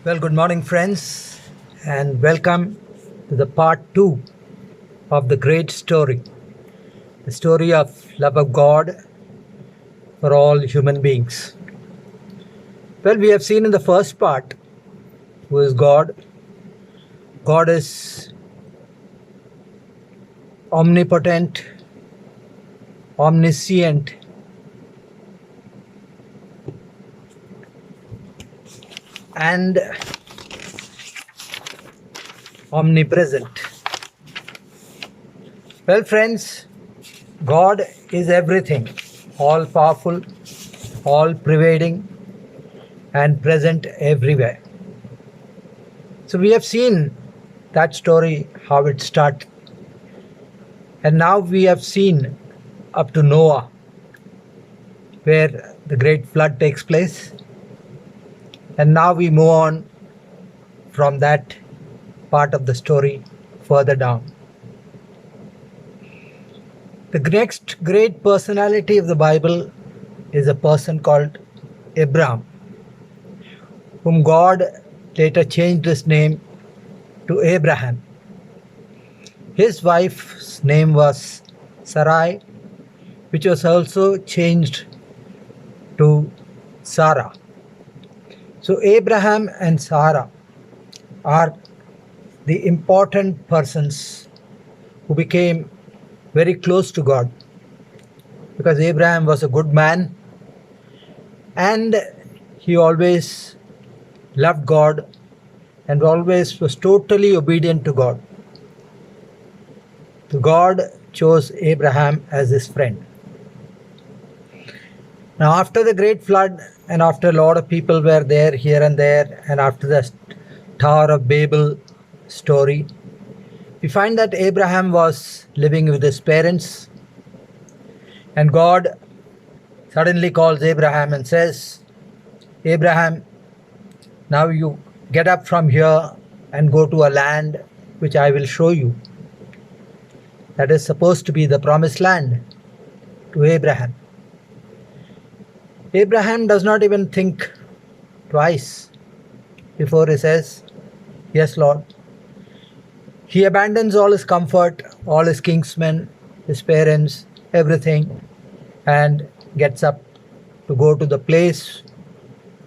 Well, good morning, friends, and welcome to the part two of the great story, the story of love of God for all human beings. Well, we have seen in the first part who is God. God is omnipotent, omniscient, and omnipresent. Well, friends, God is everything, all powerful, all pervading, and present everywhere. So we have seen that story, how it started. And now we have seen up to Noah, where the great flood takes place. And now we move on from that part of the story further down. The next great personality of the Bible is a person called Abraham, whom God later changed his name to Abraham. His wife's name was Sarai, which was also changed to Sarah. So Abraham and Sarah are the important persons who became very close to God, because Abraham was a good man and he always loved God and always was totally obedient to God. So God chose Abraham as his friend. Now, after the great flood, and after a lot of people were there here and there, and after the Tower of Babel story, we find that Abraham was living with his parents, and God suddenly calls Abraham and says, Abraham, now you get up from here and go to a land which I will show you. That is supposed to be the promised land to Abraham. Abraham does not even think twice before he says, Yes, Lord. He abandons all his comfort, all his kinsmen, his parents, everything, and gets up to go to the place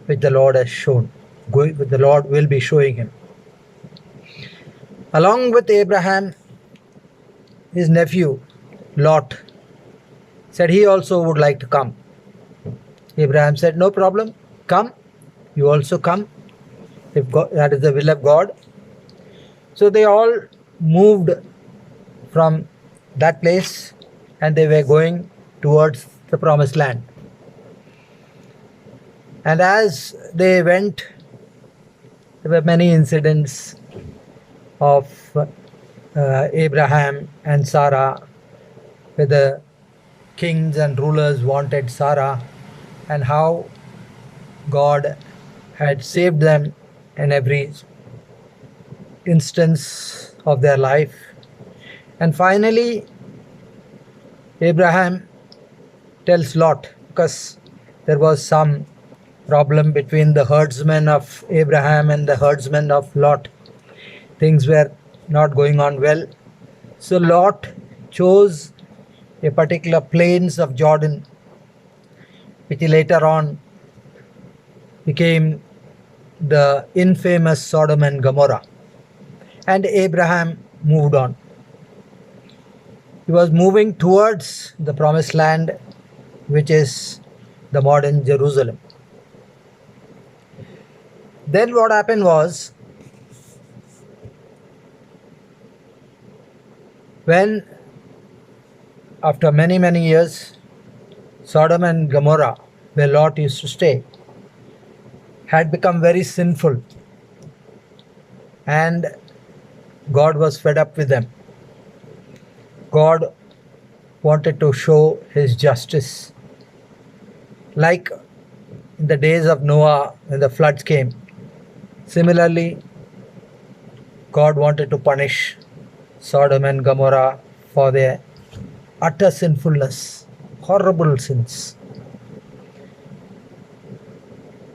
which the Lord has shown, which the Lord will be showing him. Along with Abraham, his nephew, Lot, said he also would like to come. Abraham said, No problem, come, you also come, if God, that is the will of God. So they all moved from that place and they were going towards the promised land. And as they went, there were many incidents of Abraham and Sarah, where the kings and rulers wanted Sarah, and how God had saved them in every instance of their life. And finally, Abraham tells Lot, because there was some problem between the herdsmen of Abraham and the herdsmen of Lot. Things were not going on well. So Lot chose a particular plains of Jordan, which later on became the infamous Sodom and Gomorrah. And Abraham moved on. He was moving towards the promised land, which is the modern Jerusalem. Then what happened was, when after many, many years, Sodom and Gomorrah, where Lot used to stay, had become very sinful, and God was fed up with them. God wanted to show his justice. Like in the days of Noah when the floods came, similarly, God wanted to punish Sodom and Gomorrah for their utter sinfulness, horrible sins.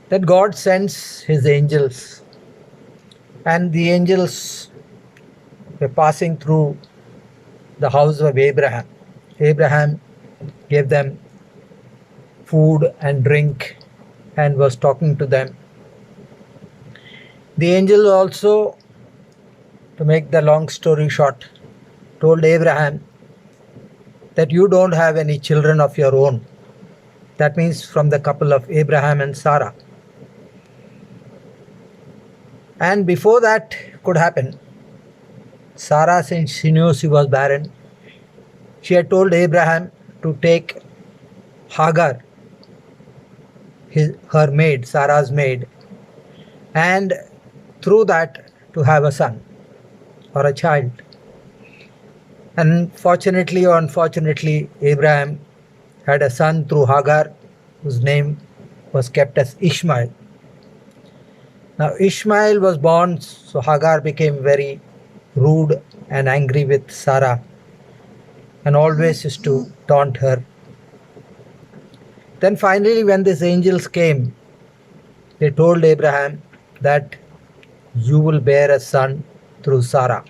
Then God sends his angels And the angels were passing through the house of Abraham. Abraham gave them food and drink and was talking to them. The angel also, to make the long story short, told Abraham that you don't have any children of your own. That means from the couple of Abraham and Sarah. And before that could happen, Sarah, since she knew she was barren, she had told Abraham to take Hagar, her maid, Sarah's maid, and through that to have a son or a child. And fortunately or unfortunately, Abraham had a son through Hagar, whose name was kept as Ishmael. Now Ishmael was born, so Hagar became very rude and angry with Sarah and always used to taunt her. Then finally, when these angels came, they told Abraham that you will bear a son through Sarah.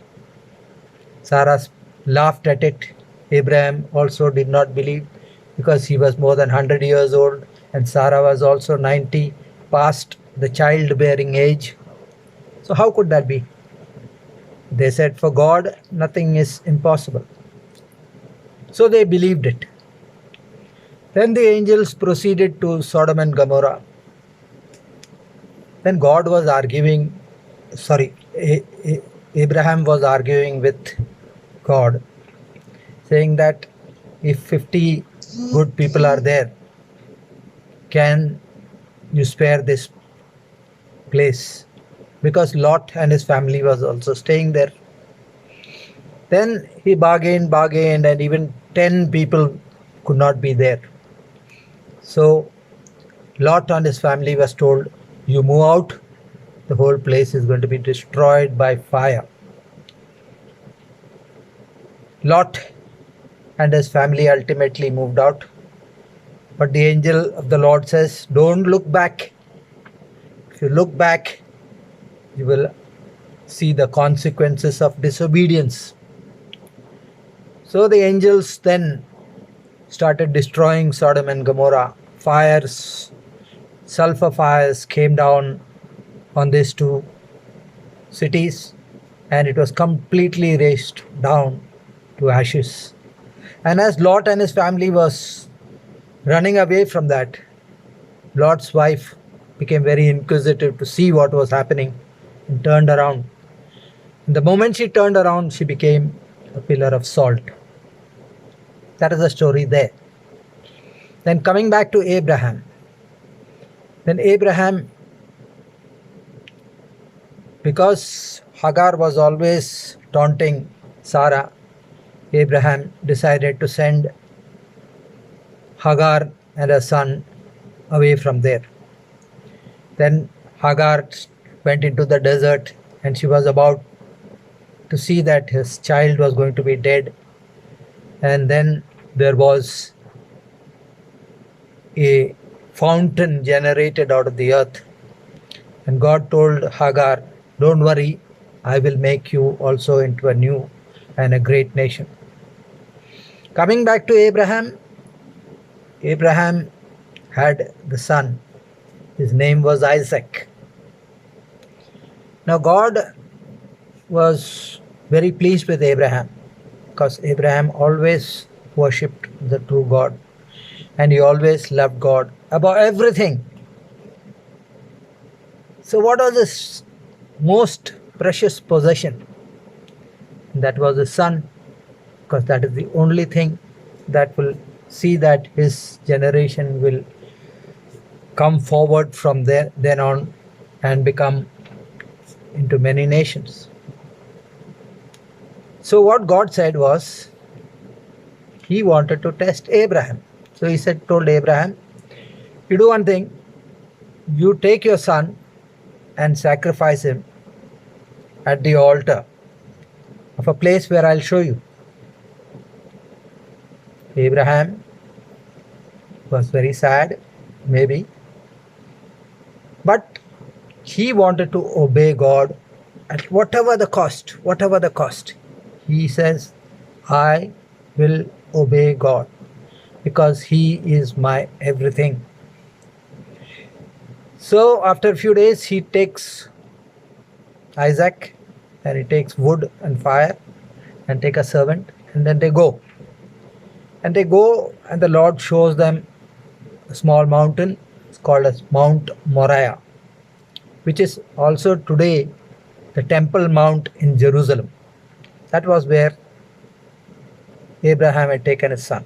Sarah laughed at it. Abraham also did not believe, because he was more than 100 years old and Sarah was also 90, past the childbearing age. So how could that be? They said, for God, nothing is impossible. So they believed it. Then the angels proceeded to Sodom and Gomorrah. Then Abraham was arguing with God, saying that if 50 good people are there, can you spare this place? Because Lot and his family was also staying there. Then he bargained, and even 10 people could not be there. So Lot and his family was told, you move out, the whole place is going to be destroyed by fire. Lot and his family ultimately moved out. But the angel of the Lord says, don't look back. If you look back, you will see the consequences of disobedience. So the angels then started destroying Sodom and Gomorrah. Fires, sulfur fires came down on these two cities, and it was completely razed down to ashes. And as Lot and his family was running away from that, Lot's wife became very inquisitive to see what was happening and turned around. And the moment she turned around, she became a pillar of salt. That is the story there. Then coming back to Abraham. Then Abraham, because Hagar was always taunting Sarah, Abraham decided to send Hagar and her son away from there. Then Hagar went into the desert, and she was about to see that his child was going to be dead. And then there was a fountain generated out of the earth. And God told Hagar, don't worry, I will make you also into a new and a great nation. Coming back to Abraham, Abraham had the son. His name was Isaac. Now God was very pleased with Abraham, because Abraham always worshipped the true God, and he always loved God above everything. So what was his most precious possession? That was his son, because that is the only thing that will see that his generation will come forward from then on and become into many nations. So what God said was, he wanted to test Abraham. So he told Abraham, you do one thing, you take your son and sacrifice him at the altar of a place where I'll show you. Abraham was very sad, maybe, but he wanted to obey God at whatever the cost, he says, I will obey God because He is my everything. So after a few days, he takes Isaac and he takes wood and fire and take a servant, and then they go. And they go, and the Lord shows them a small mountain. It's called as Mount Moriah, which is also today the Temple Mount in Jerusalem. That was where Abraham had taken his son.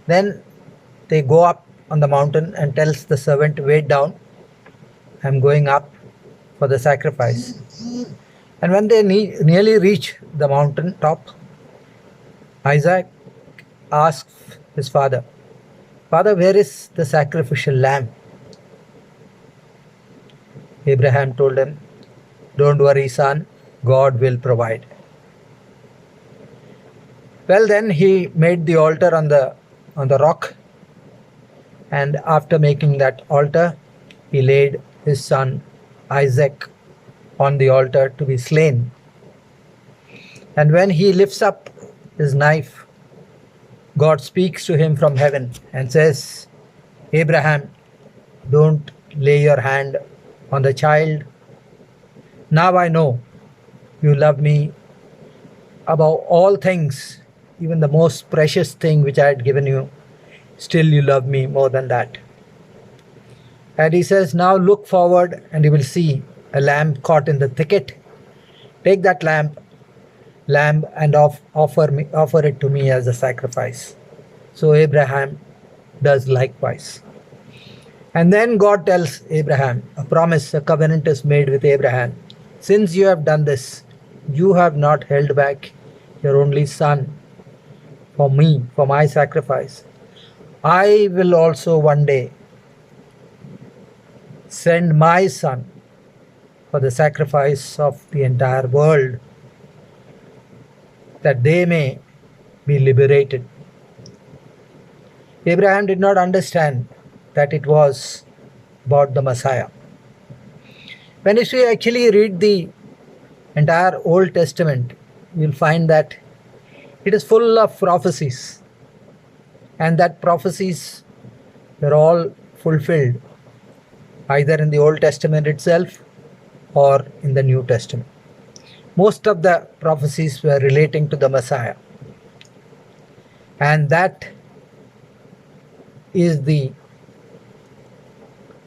Then they go up on the mountain and tells the servant, wait down, I'm going up for the sacrifice. And when they nearly reach the mountain top, Isaac asks his father, Father, where is the sacrificial lamb? Abraham told him, don't worry, son, God will provide. Well, then he made the altar on the rock, and after making that altar, he laid his son Isaac on the altar to be slain. And when he lifts up his knife, God speaks to him from heaven and says, Abraham, don't lay your hand on the child. Now I know you love me above all things, even the most precious thing which I had given you. Still you love me more than that. And he says, now look forward and you will see a lamb caught in the thicket. Take that lamb and offer it to me as a sacrifice. So Abraham does likewise. And then God tells Abraham, a promise, a covenant is made with Abraham. Since you have done this, you have not held back your only son for me, for my sacrifice. I will also one day send my son for the sacrifice of the entire world, that they may be liberated. Abraham did not understand that it was about the Messiah. When you actually read the entire Old Testament, you'll find that it is full of prophecies, and that prophecies were all fulfilled either in the Old Testament itself or in the New Testament. Most of the prophecies were relating to the Messiah, and that is the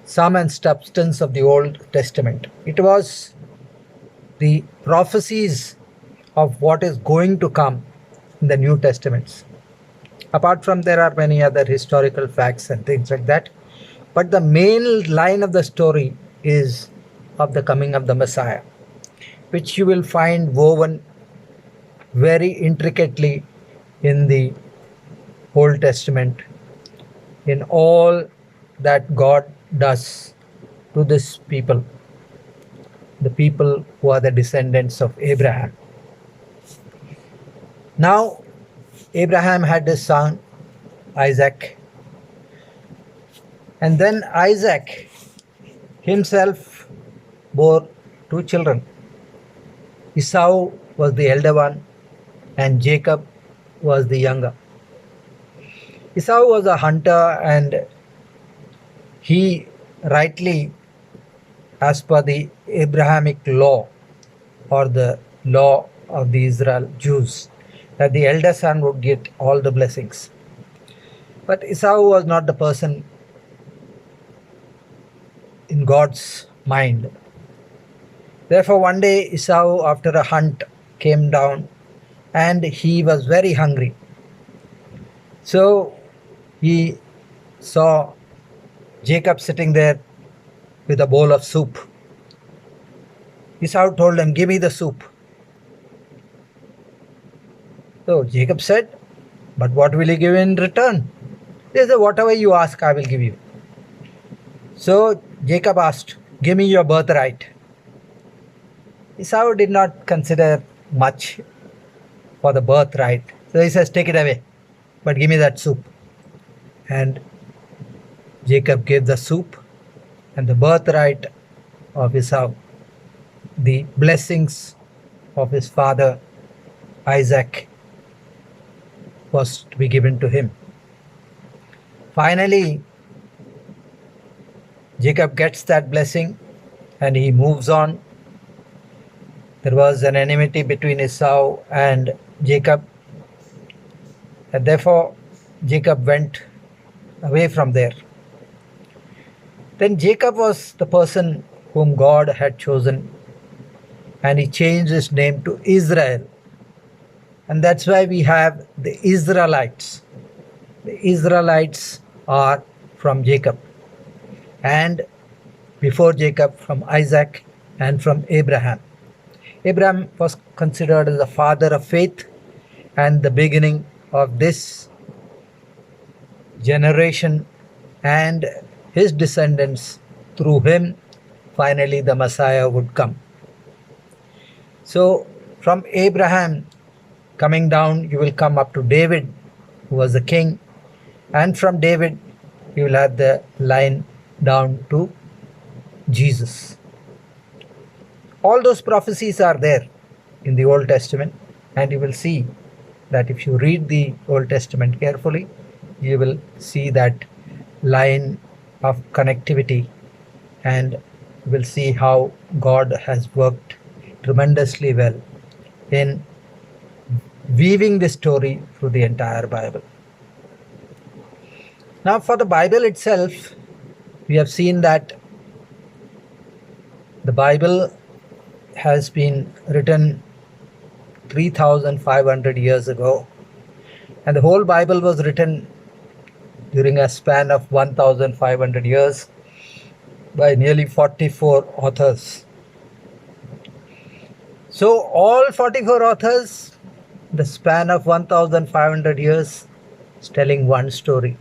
sum and substance of the Old Testament. It was the prophecies of what is going to come in the New Testaments. Apart from, there are many other historical facts and things like that, but the main line of the story is of the coming of the Messiah, which you will find woven very intricately in the Old Testament, in all that God does to this people, the people who are the descendants of Abraham. Now, Abraham had his son Isaac, and then Isaac himself bore two children. Esau was the elder one and Jacob was the younger. Esau was a hunter, and he rightly, as per the Abrahamic law or the law of the Israel Jews, that the elder son would get all the blessings. But Esau was not the person in God's mind. Therefore, one day Esau, after a hunt, came down and he was very hungry. So he saw Jacob sitting there with a bowl of soup. Esau told him, give me the soup. So Jacob said, but what will you give in return? He said, whatever you ask, I will give you. So Jacob asked, give me your birthright. Esau did not consider much for the birthright. So he says, take it away, but give me that soup. And Jacob gave the soup and the birthright of Esau the blessings of his father Isaac was to be given to him. Finally, Jacob gets that blessing and he moves on. There was an enmity between Esau and Jacob, and therefore Jacob went away from there. Then Jacob was the person whom God had chosen, and he changed his name to Israel. And that's why we have the Israelites. The Israelites are from Jacob, and before Jacob from Isaac and from Abraham. Abraham was considered as the father of faith and the beginning of this generation, and his descendants, through him finally the Messiah would come. So from Abraham coming down, you will come up to David, who was the king, and from David you will have the line down to Jesus. All those prophecies are there in the Old Testament, and you will see that if you read the Old Testament carefully, you will see that line of connectivity, and you will see how God has worked tremendously well in weaving the story through the entire Bible. Now, for the Bible itself, we have seen that the Bible has been written 3,500 years ago, and the whole Bible was written during a span of 1,500 years by nearly 44 authors. So all 44 authors, the span of 1,500 years, is telling one story.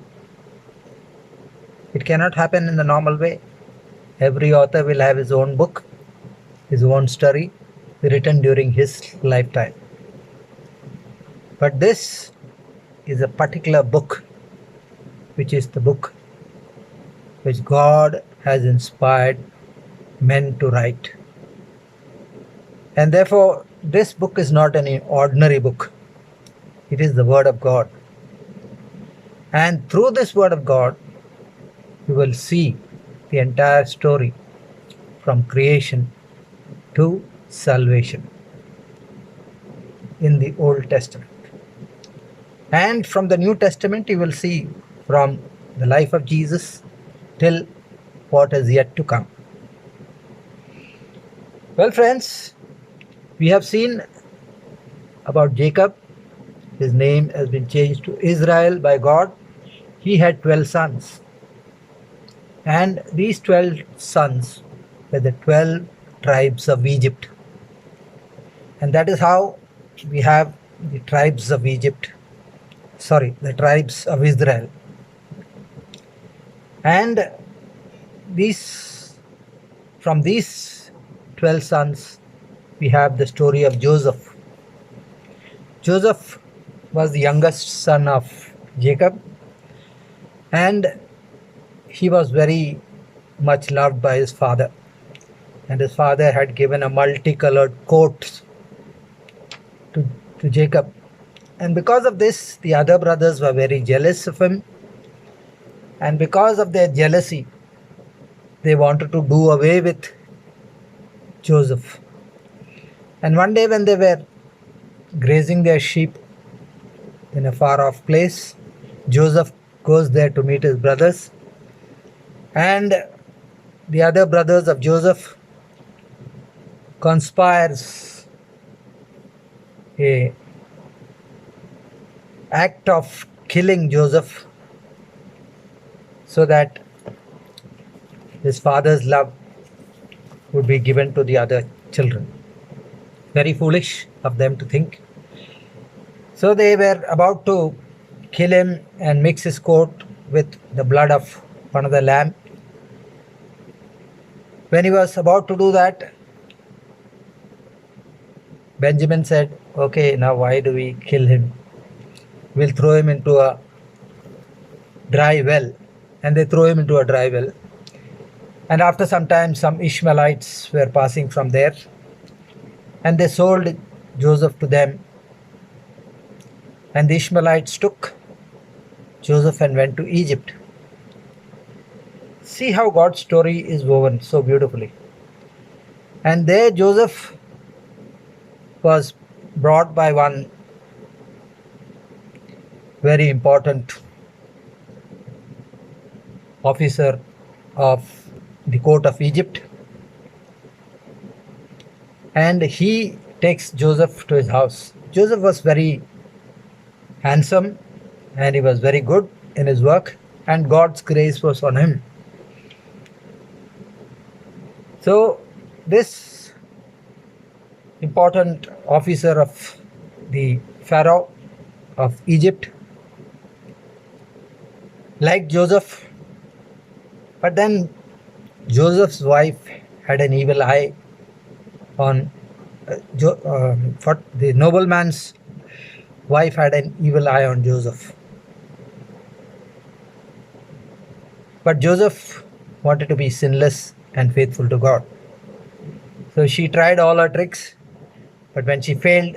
It cannot happen in the normal way. Every author will have his own book, his own story, written during his lifetime. But this is a particular book, which is the book which God has inspired men to write. And therefore, this book is not any ordinary book. It is the Word of God. And through this Word of God, you will see the entire story from creation to salvation in the Old Testament. And from the New Testament, you will see from the life of Jesus till what is yet to come. Well, friends, we have seen about Jacob. His name has been changed to Israel by God. He had 12 sons. And these 12 sons were the 12 tribes of Egypt. And that is how we have the tribes of the tribes of Israel. And from these 12 sons, we have the story of Joseph. Joseph was the youngest son of Jacob, and he was very much loved by his father. And his father had given a multicolored coat to Jacob. And because of this, the other brothers were very jealous of him. And because of their jealousy, they wanted to do away with Joseph. And one day when they were grazing their sheep in a far off place, Joseph goes there to meet his brothers. And the other brothers of Joseph conspires a act of killing Joseph so that his father's love would be given to the other children. Very foolish of them to think. So they were about to kill him and mix his coat with the blood of one of the lamb. When he was about to do that, Benjamin said, okay, now why do we kill him? We'll throw him into a dry well. And they throw him into a dry well. And after some time, some Ishmaelites were passing from there. and they sold Joseph to them. And the Ishmaelites took Joseph and went to Egypt. See how God's story is woven so beautifully. And there Joseph was brought by one very important officer of the court of Egypt, and he takes Joseph to his house. Joseph was very handsome and he was very good in his work, and God's grace was on him. So this important officer of the Pharaoh of Egypt liked Joseph, but then Joseph's wife had an evil eye on for the nobleman's wife had an evil eye on Joseph. But Joseph wanted to be sinless and faithful to God. So she tried all her tricks, but when she failed,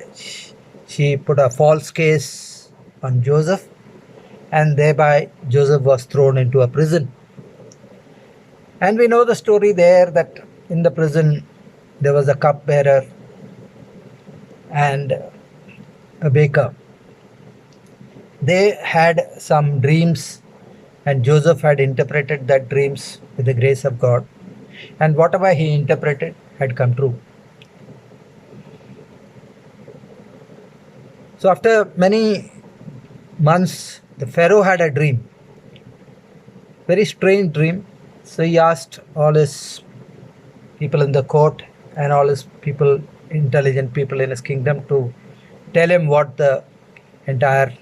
she put a false case on Joseph, and thereby Joseph was thrown into a prison. And we know the story there, that in the prison there was a cupbearer and a baker. They had some dreams, and Joseph had interpreted that dreams with the grace of God, and whatever he interpreted had come true. So after many months, the Pharaoh had a dream, very strange dream. So he asked all his people in the court and all his people, intelligent people in his kingdom, to tell him what the entire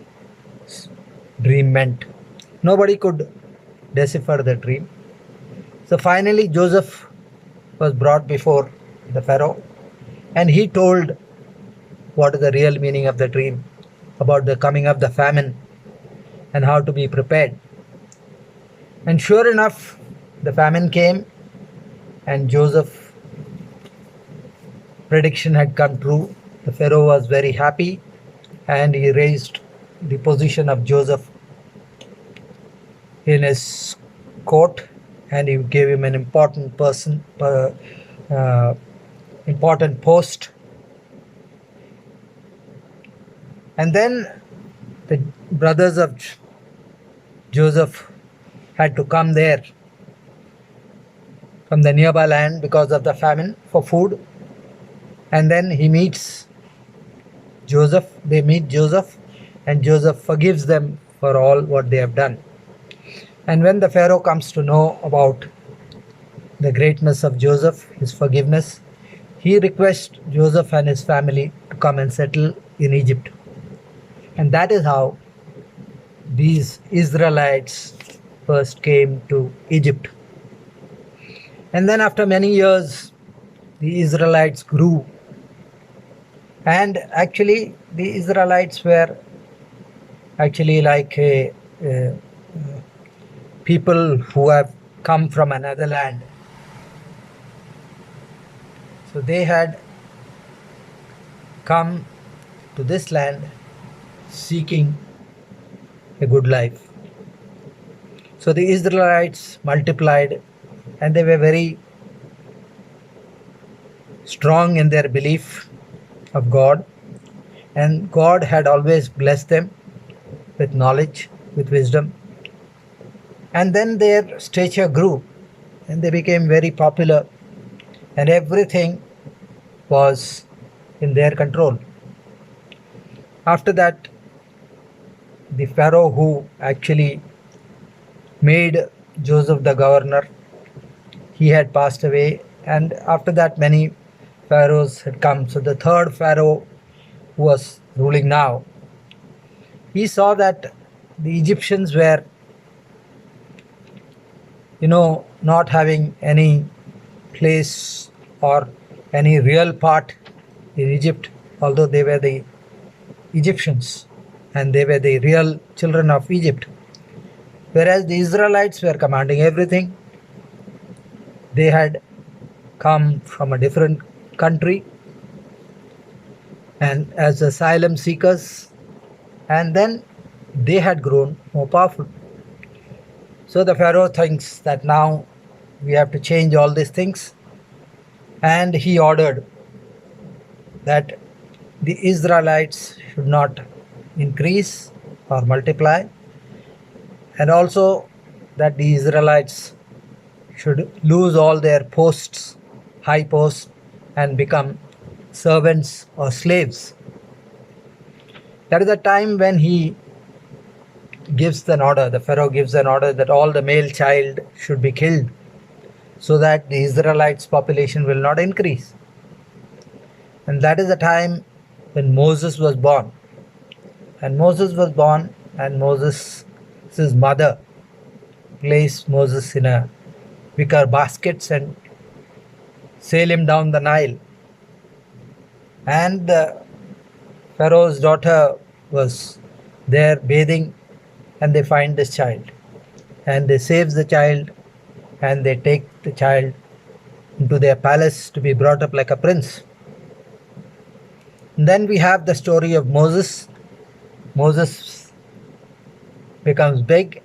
dream meant. Nobody could decipher the dream. So finally Joseph was brought before the Pharaoh, and he told what is the real meaning of the dream, about the coming of the famine and how to be prepared. And sure enough, the famine came, and Joseph's prediction had come true. The Pharaoh was very happy, and he raised the position of Joseph in his court, and he gave him an important important post. And then the brothers of Joseph had to come there from the nearby land because of the famine for food. And then he meets Joseph, they meet Joseph, and Joseph forgives them for all what they have done. And when the Pharaoh comes to know about the greatness of Joseph, his forgiveness, he requests Joseph and his family to come and settle in Egypt. And that is how these Israelites first came to Egypt. And then after many years, the Israelites grew. And actually, the Israelites were actually like people who have come from another land. So they had come to this land seeking a good life. So the Israelites multiplied, and they were very strong in their belief of God, and God had always blessed them with knowledge, with wisdom. And then their stature grew, and they became very popular, and everything was in their control. After that, the Pharaoh who actually made Joseph the governor, he had passed away, and after that many pharaohs had come. So the third Pharaoh, who was ruling now, he saw that the Egyptians were, not having any place or any real part in Egypt, although they were the Egyptians and they were the real children of Egypt. Whereas the Israelites were commanding everything. They had come from a different country, and as asylum seekers, and then they had grown more powerful. So the Pharaoh thinks that now we have to change all these things, and he ordered that the Israelites should not increase or multiply, and also that the Israelites should lose all their posts, high posts, and become servants or slaves. That is the time when he gives an order, the Pharaoh gives an order that all the male child should be killed so that the Israelites' population will not increase. And that is the time when Moses was born. And Moses was born, and Moses' mother placed Moses in a wicker baskets and sail him down the Nile. And the Pharaoh's daughter was there bathing, and they find this child. And they save the child, and they take the child into their palace to be brought up like a prince. And then we have the story of Moses. Moses becomes big,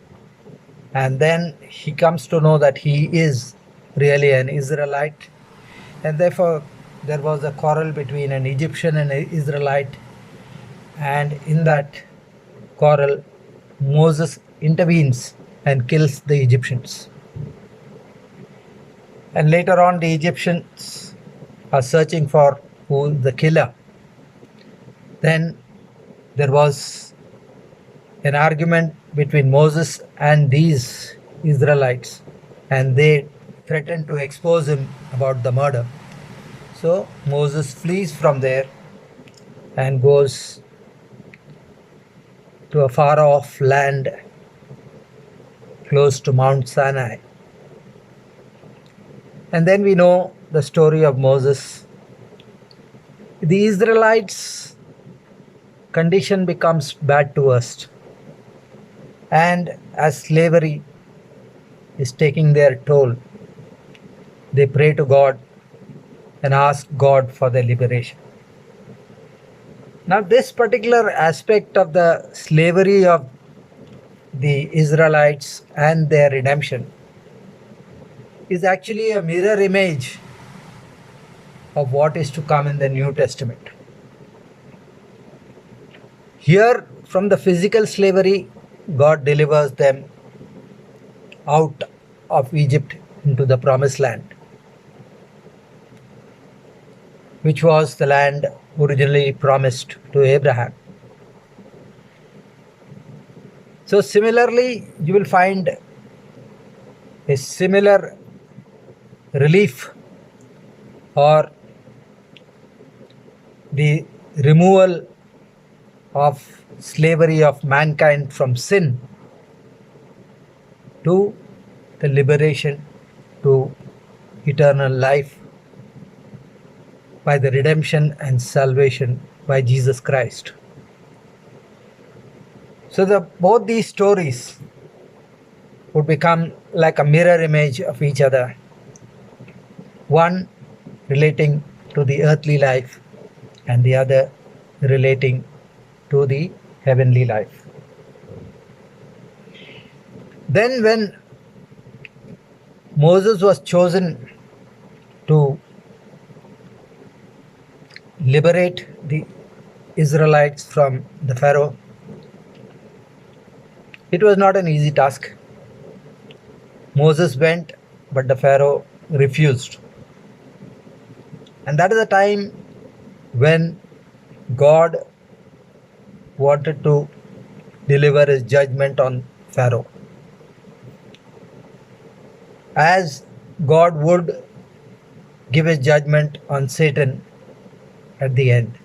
and then he comes to know that he is really an Israelite, and therefore there was a quarrel between an Egyptian and an Israelite, and in that quarrel Moses intervenes and kills the Egyptians. And later on the Egyptians are searching for who the killer. Then there was an argument between Moses and these Israelites, and they threatened to expose him about the murder. So Moses flees from there and goes to a far off land close to Mount Sinai. And then we know the story of Moses. The Israelites' condition becomes bad to worst. And as slavery is taking their toll, they pray to God and ask God for their liberation. Now, this particular aspect of the slavery of the Israelites and their redemption is actually a mirror image of what is to come in the New Testament. Here, from the physical slavery, God delivers them out of Egypt into the promised land, which was the land originally promised to Abraham. So similarly, you will find a similar relief or the removal of slavery of mankind from sin to the liberation to eternal life by the redemption and salvation by Jesus Christ. So both these stories would become like a mirror image of each other. One relating to the earthly life and the other relating to the heavenly life. Then when Moses was chosen to liberate the Israelites from the Pharaoh, it was not an easy task. Moses went, but the Pharaoh refused. And that is the time when God wanted to deliver his judgment on Pharaoh. As God would give his judgment on Satan at the end.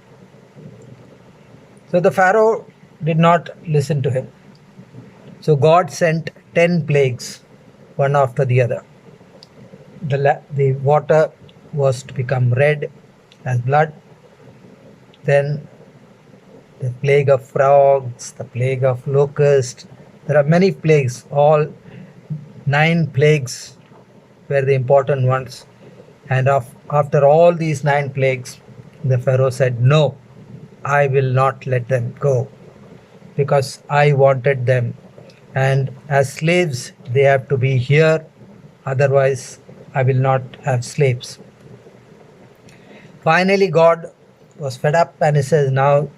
So the Pharaoh did not listen to him. So God sent 10 plagues, one after the other. The water was to become red as blood. Then the plague of frogs, the plague of locusts. There are many plagues. All 9 plagues were the important ones. And after all these 9 plagues, the Pharaoh said, "No, I will not let them go because I wanted them. And as slaves, they have to be here, otherwise, I will not have slaves. Finally, God was fed up and he says, now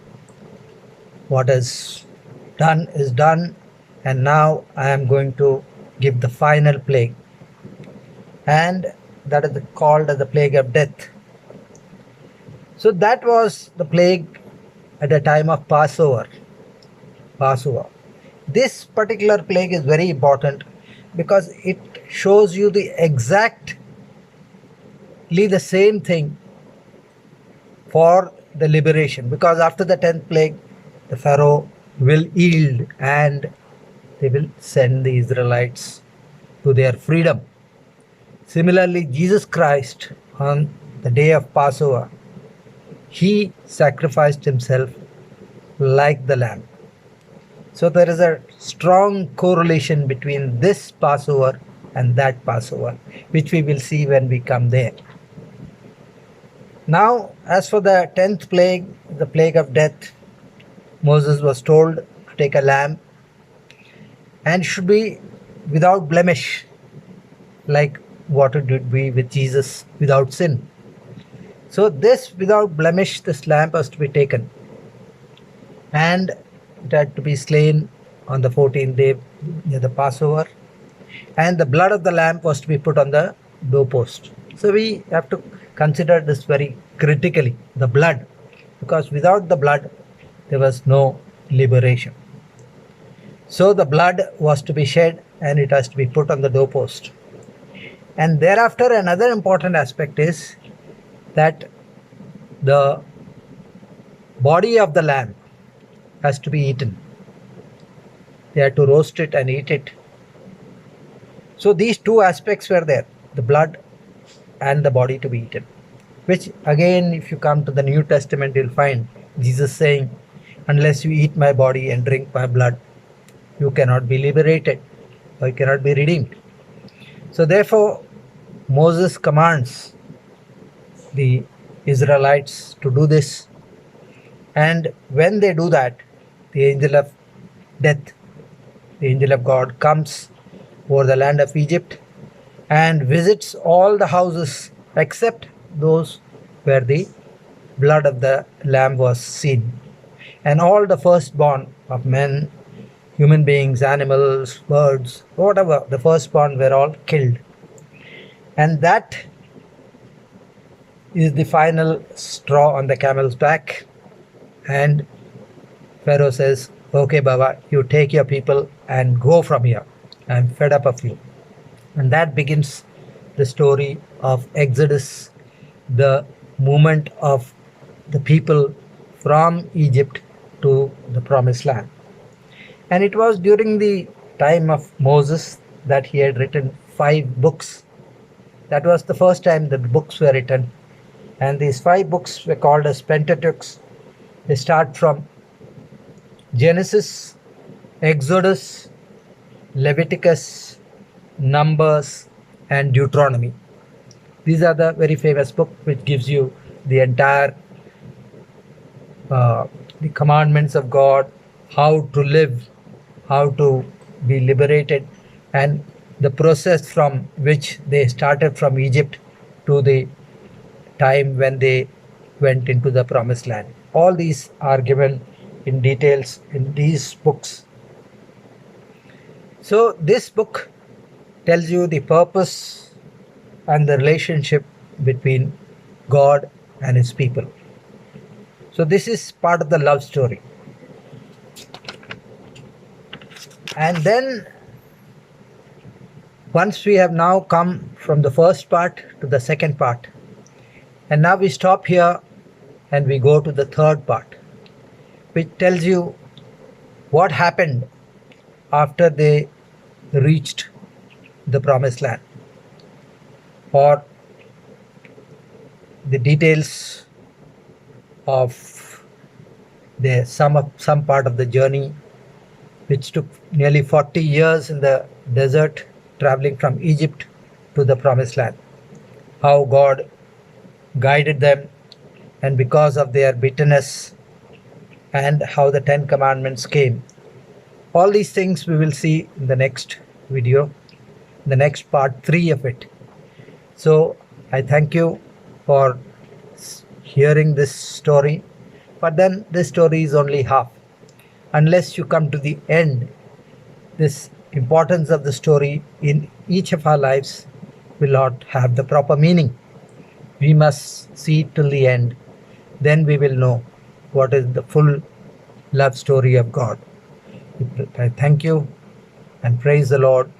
what is done, and now I am going to give the final plague. And that is called as the plague of death. So that was the plague at the time of Passover. This particular plague is very important because it shows you the exactly the same thing for the liberation. Because after the 10th plague, the Pharaoh will yield and they will send the Israelites to their freedom. Similarly, Jesus Christ, on the day of Passover, he sacrificed himself like the lamb. So there is a strong correlation between this Passover and that Passover, which we will see when we come there. Now, as for the 10th plague, the plague of death, Moses was told to take a lamb and should be without blemish, like what it would be with Jesus, without sin. So this without blemish, this lamb was to be taken, and it had to be slain on the 14th day near the Passover, and the blood of the lamb was to be put on the doorpost. So we have to consider this very critically, the blood, because without the blood there was no liberation. So the blood was to be shed and it has to be put on the doorpost. And thereafter, another important aspect is that the body of the lamb has to be eaten. They had to roast it and eat it. So these two aspects were there, the blood and the body to be eaten. Which again, if you come to the New Testament, you'll find Jesus saying, unless you eat my body and drink my blood, you cannot be liberated or you cannot be redeemed. So therefore, Moses commands the Israelites to do this. And when they do that, the angel of death, the angel of God, comes over the land of Egypt and visits all the houses except those where the blood of the lamb was seen. And all the firstborn of men, human beings, animals, birds, whatever, the firstborn were all killed. And that is the final straw on the camel's back. And Pharaoh says, okay, Baba, you take your people and go from here. I'm fed up of you. And that begins the story of Exodus, the movement of the people from Egypt to the promised land. And it was during the time of Moses that he had written 5 books. That was the first time the books were written. And these 5 books were called as Pentateuch. They start from Genesis, Exodus, Leviticus, Numbers, and Deuteronomy. These are the very famous book which gives you the entire the commandments of God, how to live, how to be liberated, and the process from which they started from Egypt to the time when they went into the promised land. All these are given in details in these books. So this book tells you the purpose and the relationship between God and his people. So this is part of the love story. And then once we have now come from the first part to the second part, and now we stop here and we go to the third part, which tells you what happened after they reached the promised land, or the details of some part of the journey, which took nearly 40 years in the desert, traveling from Egypt to the promised land. How God guided them, and because of their bitterness, and how the 10 Commandments came. All these things we will see in the next video, the next part 3 of it. So I thank you for hearing this story, but then this story is only half. Unless you come to the end, this importance of the story in each of our lives will not have the proper meaning. We must see till the end. Then we will know what is the full love story of God. I thank you and praise the Lord.